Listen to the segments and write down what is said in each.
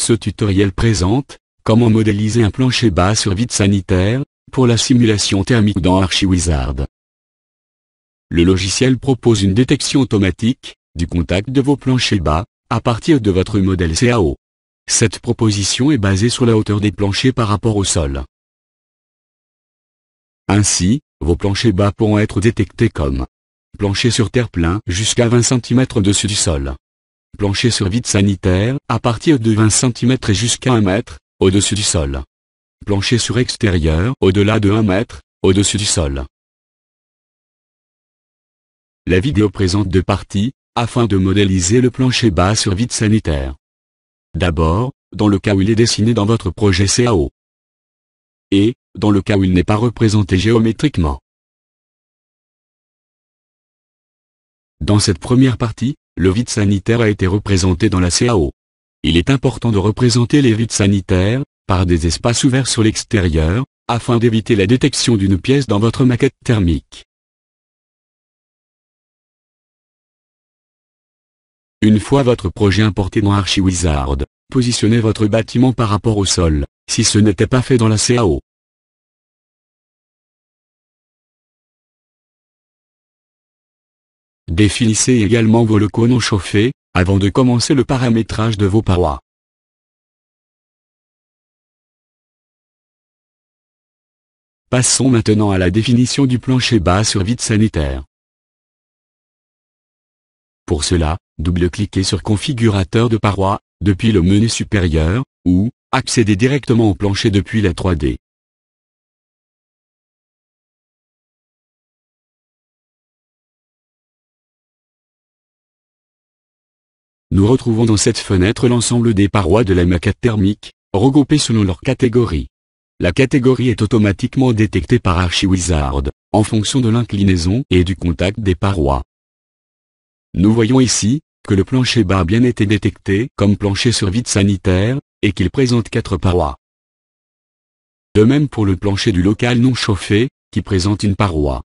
Ce tutoriel présente comment modéliser un plancher bas sur vide sanitaire pour la simulation thermique dans Archiwizard. Le logiciel propose une détection automatique du contact de vos planchers bas à partir de votre modèle CAO. Cette proposition est basée sur la hauteur des planchers par rapport au sol. Ainsi, vos planchers bas pourront être détectés comme plancher sur terre-plein jusqu'à 20 cm au-dessus du sol. Plancher sur vide sanitaire à partir de 20 cm et jusqu'à 1 mètre au-dessus du sol. Plancher sur extérieur au-delà de 1 mètre au-dessus du sol. La vidéo présente deux parties, afin de modéliser le plancher bas sur vide sanitaire. D'abord, dans le cas où il est dessiné dans votre projet CAO. Et, dans le cas où il n'est pas représenté géométriquement. Dans cette première partie, le vide sanitaire a été représenté dans la CAO. Il est important de représenter les vides sanitaires, par des espaces ouverts sur l'extérieur, afin d'éviter la détection d'une pièce dans votre maquette thermique. Une fois votre projet importé dans Archiwizard, positionnez votre bâtiment par rapport au sol, si ce n'était pas fait dans la CAO. Définissez également vos locaux non chauffés, avant de commencer le paramétrage de vos parois. Passons maintenant à la définition du plancher bas sur vide sanitaire. Pour cela, double-cliquez sur Configurateur de parois, depuis le menu supérieur, ou accédez directement au plancher depuis la 3D. Nous retrouvons dans cette fenêtre l'ensemble des parois de la maquette thermique, regroupées selon leur catégorie. La catégorie est automatiquement détectée par Archiwizard, en fonction de l'inclinaison et du contact des parois. Nous voyons ici, que le plancher bas a bien été détecté comme plancher sur vide sanitaire, et qu'il présente 4 parois. De même pour le plancher du local non chauffé, qui présente une paroi.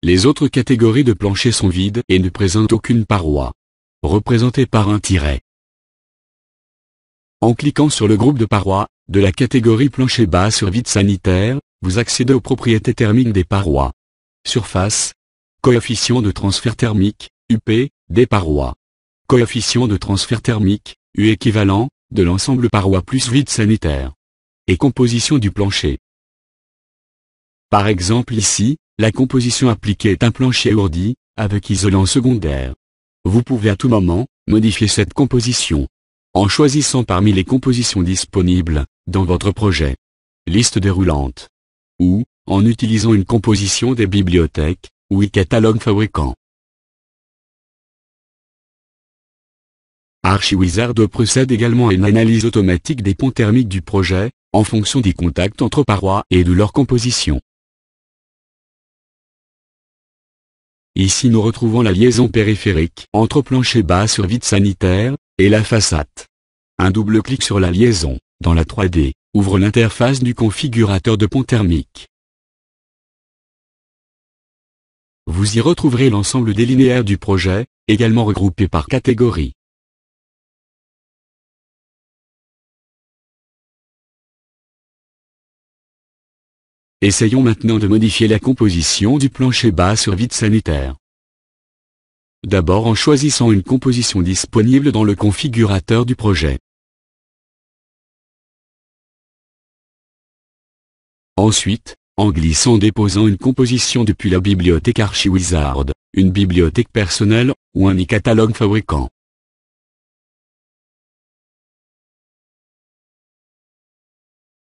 Les autres catégories de planchers sont vides et ne présentent aucune paroi, représentée par un tiret. En cliquant sur le groupe de parois, de la catégorie plancher bas sur vide sanitaire, vous accédez aux propriétés thermiques des parois. Surface. Coefficient de transfert thermique, UP, des parois. Coefficient de transfert thermique, U équivalent, de l'ensemble parois plus vide sanitaire. Et composition du plancher. Par exemple ici, la composition appliquée est un plancher ourdi, avec isolant secondaire. Vous pouvez à tout moment, modifier cette composition. En choisissant parmi les compositions disponibles, dans votre projet. Liste déroulante. Ou, en utilisant une composition des bibliothèques, ou catalogue fabricant. Archiwizard procède également à une analyse automatique des ponts thermiques du projet, en fonction des contacts entre parois et de leur composition. Ici nous retrouvons la liaison périphérique entre plancher bas sur vide sanitaire, et la façade. Un double clic sur la liaison, dans la 3D, ouvre l'interface du configurateur de pont thermique. Vous y retrouverez l'ensemble des linéaires du projet, également regroupés par catégorie. Essayons maintenant de modifier la composition du plancher bas sur vide sanitaire. D'abord en choisissant une composition disponible dans le configurateur du projet. Ensuite, en glissant-déposant une composition depuis la bibliothèque Archiwizard, une bibliothèque personnelle, ou un catalogue fabricant.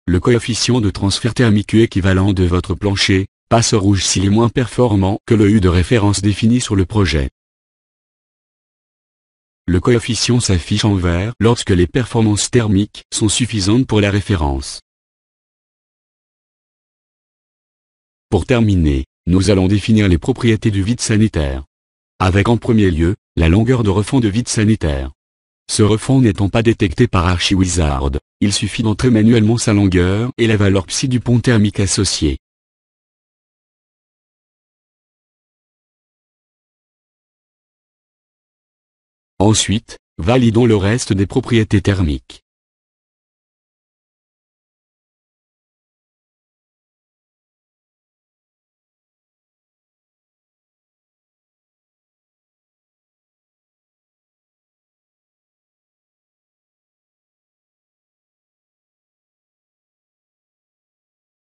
Le coefficient de transfert thermique U équivalent de votre plancher, passe au rouge s'il est moins performant que le U de référence défini sur le projet. Le coefficient s'affiche en vert lorsque les performances thermiques sont suffisantes pour la référence. Pour terminer, nous allons définir les propriétés du vide sanitaire. Avec en premier lieu, la longueur de refend de vide sanitaire. Ce refend n'étant pas détecté par Archiwizard, il suffit d'entrer manuellement sa longueur et la valeur psi du pont thermique associé. Ensuite, validons le reste des propriétés thermiques.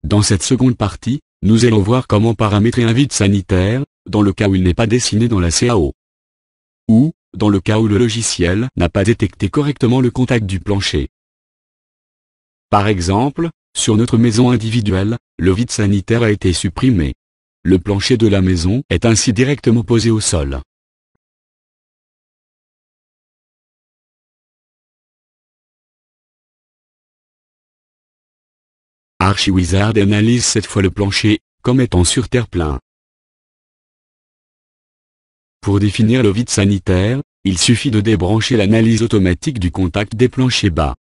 Dans cette seconde partie, nous allons voir comment paramétrer un vide sanitaire, dans le cas où il n'est pas dessiné dans la CAO. Ou, dans le cas où le logiciel n'a pas détecté correctement le contact du plancher. Par exemple, sur notre maison individuelle, le vide sanitaire a été supprimé. Le plancher de la maison est ainsi directement posé au sol. ArchiWizard analyse cette fois le plancher, comme étant sur terre-plein. Pour définir le vide sanitaire, il suffit de débrancher l'analyse automatique du contact des planchers bas.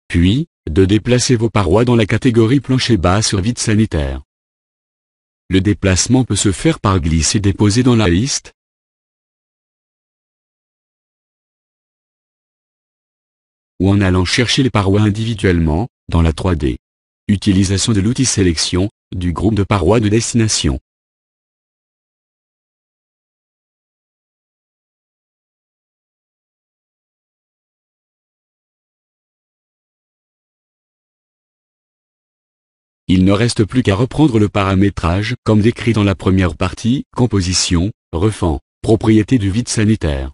Puis, de déplacer vos parois dans la catégorie plancher bas sur vide sanitaire. Le déplacement peut se faire par glisser-déposer dans la liste, ou en allant chercher les parois individuellement, dans la 3D. Utilisation de l'outil sélection, du groupe de parois de destination. Il ne reste plus qu'à reprendre le paramétrage comme décrit dans la première partie, composition, refend, propriété du vide sanitaire.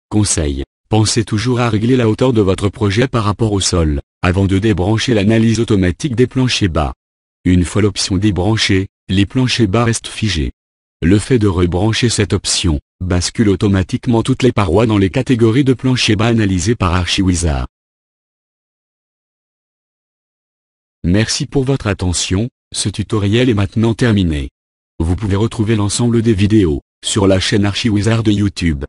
Conseil. Pensez toujours à régler la hauteur de votre projet par rapport au sol, avant de débrancher l'analyse automatique des planchers bas. Une fois l'option débranchée, les planchers bas restent figés. Le fait de rebrancher cette option, bascule automatiquement toutes les parois dans les catégories de planchers bas analysées par ArchiWizard. Merci pour votre attention, ce tutoriel est maintenant terminé. Vous pouvez retrouver l'ensemble des vidéos sur la chaîne ArchiWizard de YouTube.